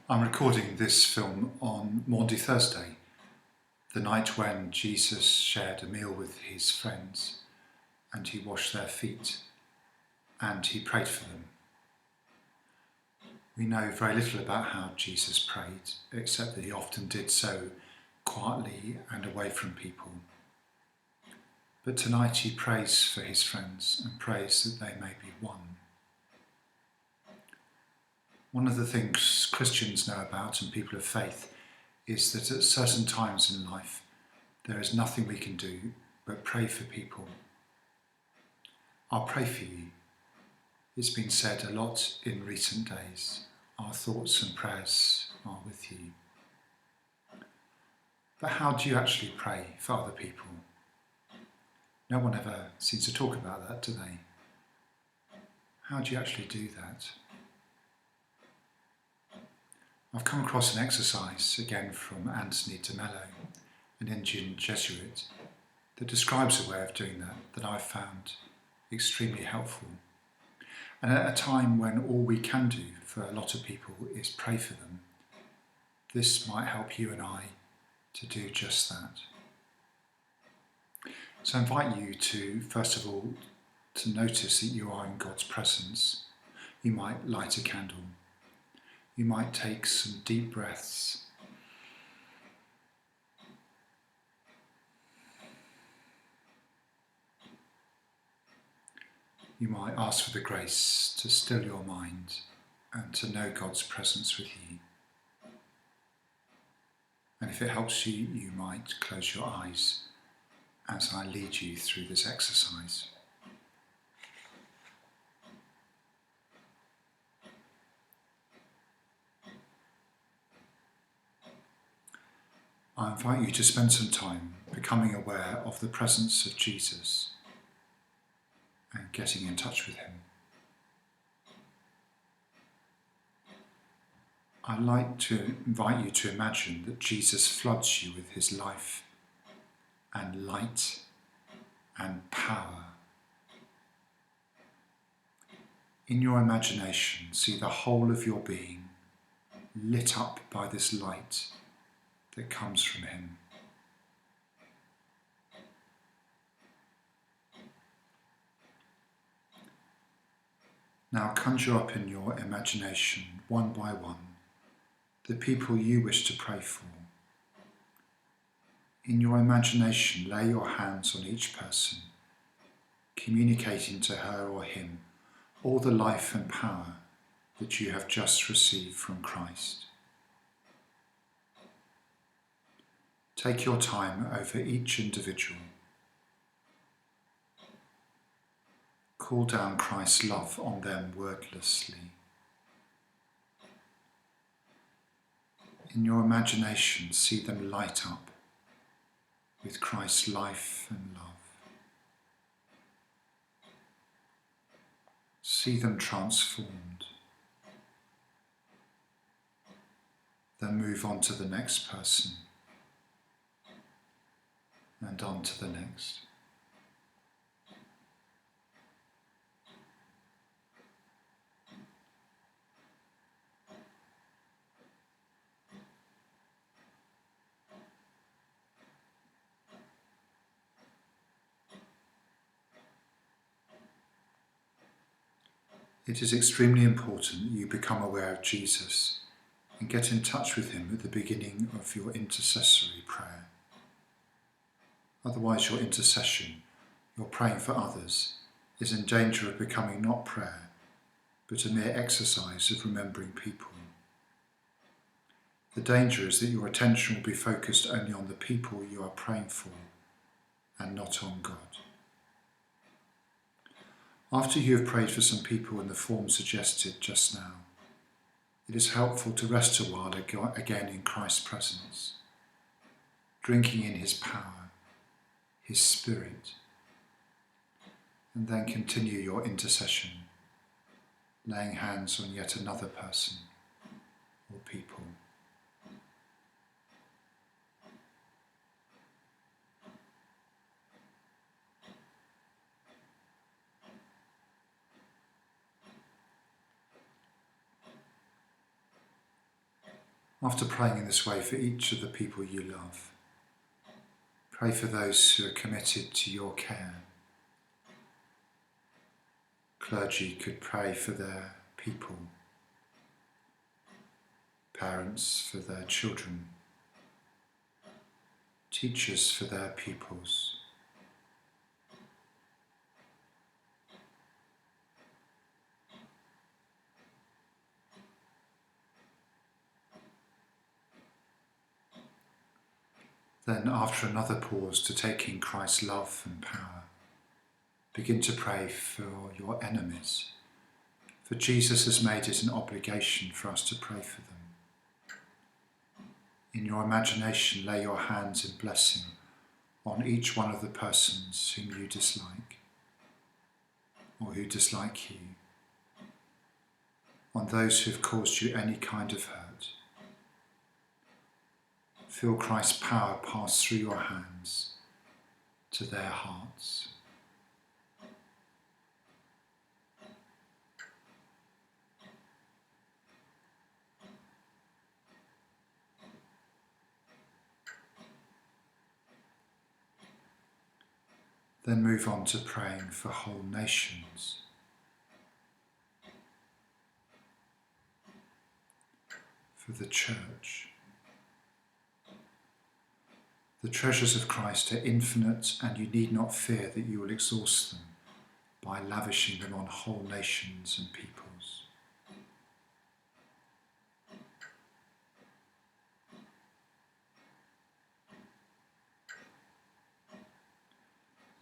I'm recording this film on Maundy Thursday, the night when Jesus shared a meal with his friends and he washed their feet and he prayed for them. We know very little about how Jesus prayed, except that he often did so quietly and away from people. But tonight he prays for his friends and prays that they may be one. One of the things Christians know about and people of faith is that at certain times in life there is nothing we can do but pray for people. I'll pray for you. It's been said a lot in recent days. Our thoughts and prayers are with you. But how do you actually pray for other people? No one ever seems to talk about that, do they? How do you actually do that? I've come across an exercise, again from Anthony de Mello, an Indian Jesuit, that describes a way of doing that I've found extremely helpful. And at a time when all we can do for a lot of people is pray for them, this might help you and I to do just that. So I invite you to, first of all, to notice that you are in God's presence. You might light a candle. You might take some deep breaths. You might ask for the grace to still your mind and to know God's presence with you. And if it helps you, you might close your eyes as I lead you through this exercise. I invite you to spend some time becoming aware of the presence of Jesus and getting in touch with him. I'd like to invite you to imagine that Jesus floods you with his life and light and power. In your imagination, see the whole of your being lit up by this light that comes from him. Now conjure up in your imagination, one by one, the people you wish to pray for. In your imagination, lay your hands on each person, communicating to her or him all the life and power that you have just received from Christ. Take your time over each individual. Call down Christ's love on them wordlessly. In your imagination, see them light up with Christ's life and love. See them transformed. Then move on to the next person and on to the next. It is extremely important that you become aware of Jesus and get in touch with him at the beginning of your intercessory prayer. Otherwise, your intercession, your praying for others, is in danger of becoming not prayer, but a mere exercise of remembering people. The danger is that your attention will be focused only on the people you are praying for and not on God. After you have prayed for some people in the form suggested just now, it is helpful to rest a while again in Christ's presence, drinking in his power, his Spirit, and then continue your intercession, laying hands on yet another person or people. After praying in this way for each of the people you love, pray for those who are committed to your care. Clergy could pray for their people, parents for their children, teachers for their pupils. Then, after another pause to take in Christ's love and power, begin to pray for your enemies, for Jesus has made it an obligation for us to pray for them. In your imagination, lay your hands in blessing on each one of the persons whom you dislike, or who dislike you, on those who have caused you any kind of hurt. Feel Christ's power pass through your hands to their hearts. Then move on to praying for whole nations. For the church. The treasures of Christ are infinite, and you need not fear that you will exhaust them by lavishing them on whole nations and peoples.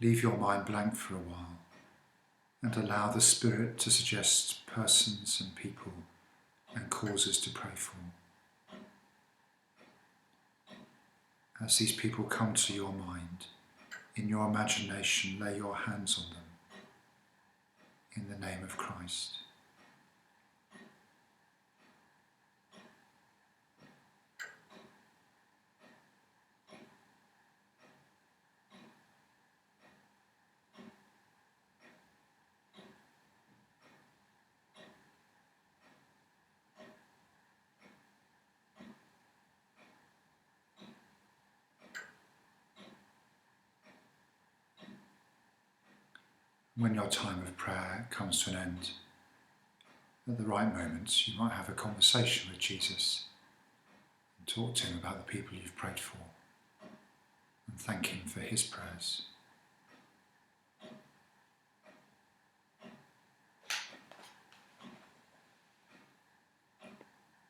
Leave your mind blank for a while and allow the Spirit to suggest persons and people and causes to pray for. As these people come to your mind, in your imagination, lay your hands on them in the name of Christ. When your time of prayer comes to an end, at the right moments, you might have a conversation with Jesus and talk to him about the people you've prayed for and thank him for his prayers.